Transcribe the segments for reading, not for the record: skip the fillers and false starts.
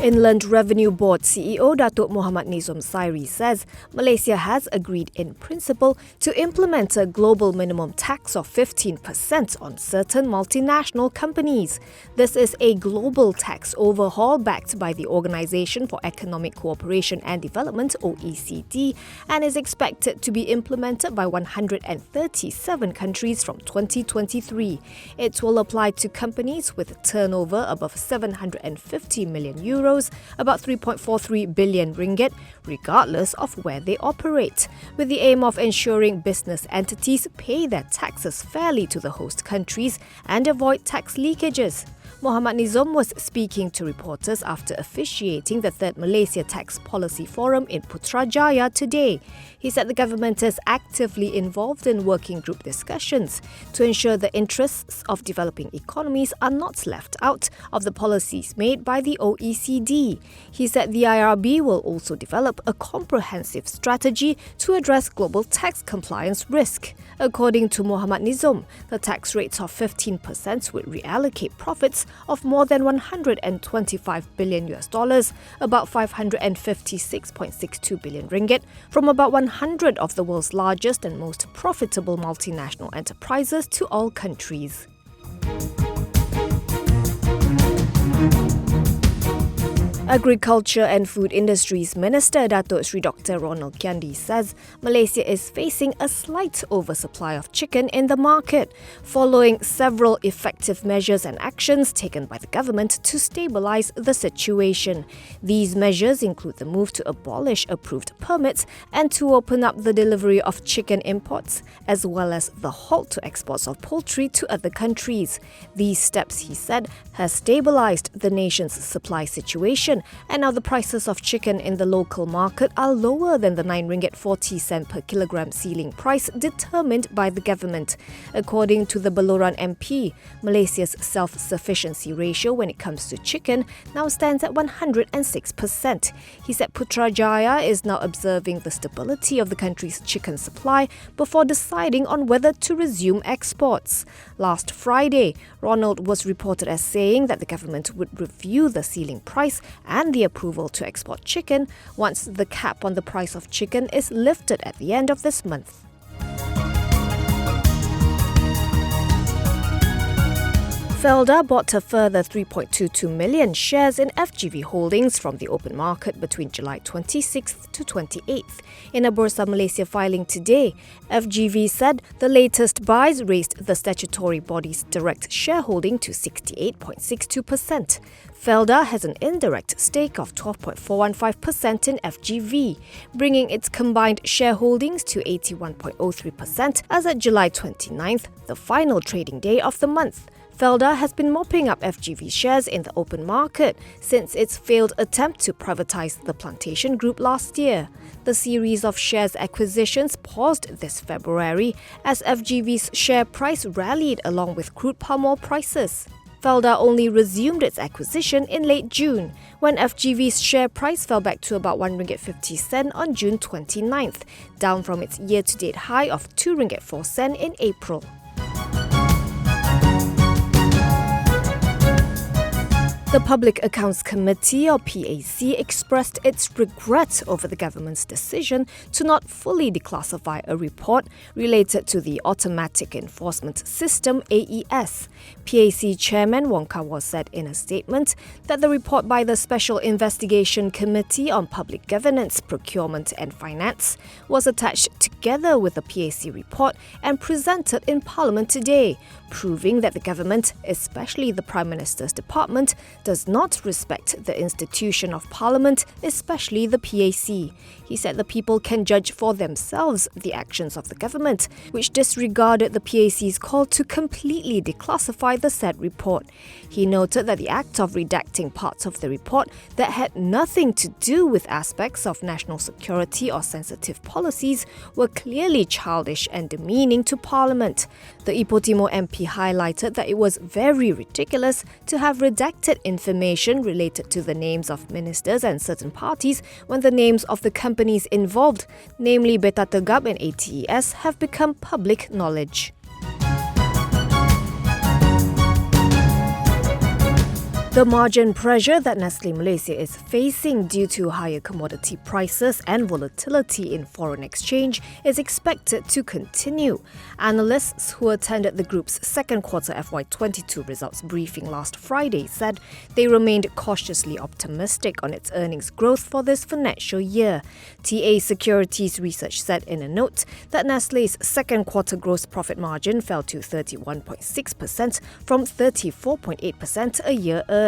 Inland Revenue Board CEO Datuk Muhammad Nizam Sairi says Malaysia has agreed in principle to implement a global minimum tax of 15% on certain multinational companies. This is a global tax overhaul backed by the Organisation for Economic Cooperation and Development (OECD) and is expected to be implemented by 137 countries from 2023. It will apply to companies with turnover above 750 million euros, about 3.43 billion ringgit, regardless of where they operate, with the aim of ensuring business entities pay their taxes fairly to the host countries and avoid tax leakages. Muhammad Nizam was speaking to reporters after officiating the third Malaysia Tax Policy Forum in Putrajaya today. He said the government is actively involved in working group discussions to ensure the interests of developing economies are not left out of the policies made by the OECD. He said the IRB will also develop a comprehensive strategy to address global tax compliance risk. According to Muhammad Nizam, the tax rates of 15% would reallocate profits of more than 125 billion US dollars, about 556.62 billion ringgit, from about 100 of the world's largest and most profitable multinational enterprises to all countries. Agriculture and Food Industries Minister Datuk Sri Dr. Ronald Kiandi says Malaysia is facing a slight oversupply of chicken in the market, following several effective measures and actions taken by the government to stabilise the situation. These measures include the move to abolish approved permits and to open up the delivery of chicken imports, as well as the halt to exports of poultry to other countries. These steps, he said, has stabilised the nation's supply situation, and now the prices of chicken in the local market are lower than the 9 ringgit 40 cent per kilogram ceiling price determined by the government. According to the Beloran MP, Malaysia's self-sufficiency ratio when it comes to chicken now stands at 106%. He said Putrajaya is now observing the stability of the country's chicken supply before deciding on whether to resume exports. Last Friday, Ronald was reported as saying that the government would review the ceiling price and the approval to export chicken once the cap on the price of chicken is lifted at the end of this month. Felda bought a further 3.22 million shares in FGV Holdings from the open market between July 26th to 28th. In a Bursa Malaysia filing today, FGV said the latest buys raised the statutory body's direct shareholding to 68.62%. Felda has an indirect stake of 12.415% in FGV, bringing its combined shareholdings to 81.03% as at July 29th, the final trading day of the month. Felda has been mopping up FGV shares in the open market since its failed attempt to privatise the plantation group last year. The series of shares acquisitions paused this February as FGV's share price rallied along with crude palm oil prices. Felda only resumed its acquisition in late June, when FGV's share price fell back to about 1 ringgit 50 cent on June 29th, down from its year-to-date high of 2 ringgit 4 cent in April. The Public Accounts Committee, or PAC, expressed its regret over the government's decision to not fully declassify a report related to the Automatic Enforcement System (AES). PAC Chairman Wong Kar-Wah said in a statement that the report by the Special Investigation Committee on Public Governance, Procurement and Finance was attached together with the PAC report and presented in Parliament today, proving that the government, especially the Prime Minister's department, does not respect the institution of Parliament, especially the PAC. He said the people can judge for themselves the actions of the government, which disregarded the PAC's call to completely declassify the said report. He noted that the act of redacting parts of the report that had nothing to do with aspects of national security or sensitive policies were clearly childish and demeaning to Parliament. The Ipoh Timur MP highlighted that it was very ridiculous to have redacted information related to the names of ministers and certain parties when the names of the companies involved, namely Beta Tegap and ATES, have become public knowledge. The margin pressure that Nestle Malaysia is facing due to higher commodity prices and volatility in foreign exchange is expected to continue. Analysts who attended the group's second quarter FY22 results briefing last Friday said they remained cautiously optimistic on its earnings growth for this financial year. TA Securities Research said in a note that Nestle's second quarter gross profit margin fell to 31.6% from 34.8% a year earlier.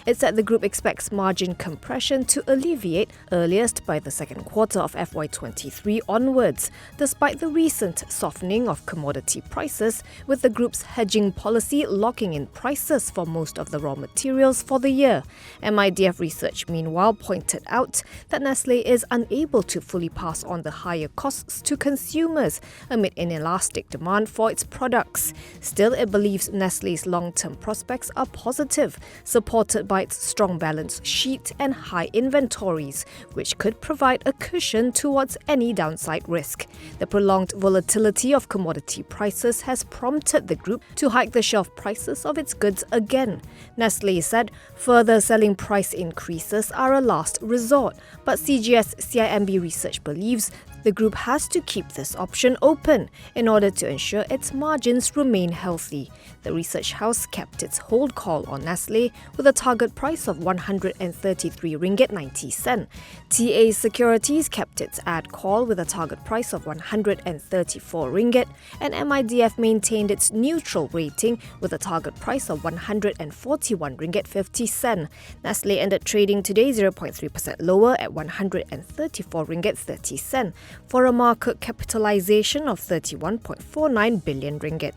It said the group expects margin compression to alleviate earliest by the second quarter of FY23 onwards, despite the recent softening of commodity prices, with the group's hedging policy locking in prices for most of the raw materials for the year. MIDF research, meanwhile, pointed out that Nestle is unable to fully pass on the higher costs to consumers amid inelastic demand for its products. Still, it believes Nestle's long-term prospects are positive, supported by its strong balance sheet and high inventories, which could provide a cushion towards any downside risk. The prolonged volatility of commodity prices has prompted the group to hike the shelf prices of its goods again. Nestle said further selling price increases are a last resort, but CGS CIMB Research believes the group has to keep this option open in order to ensure its margins remain healthy. The research house kept its hold call on Nestle with a target price of 133 ringgit 90 cent. TA Securities kept its ad call with a target price of 134 ringgit, and MIDF maintained its neutral rating with a target price of 141 ringgit 50 cent. Nestle ended trading today 0.3% lower at 134 ringgit 30 cent for a market capitalization of 31.49 billion ringgit.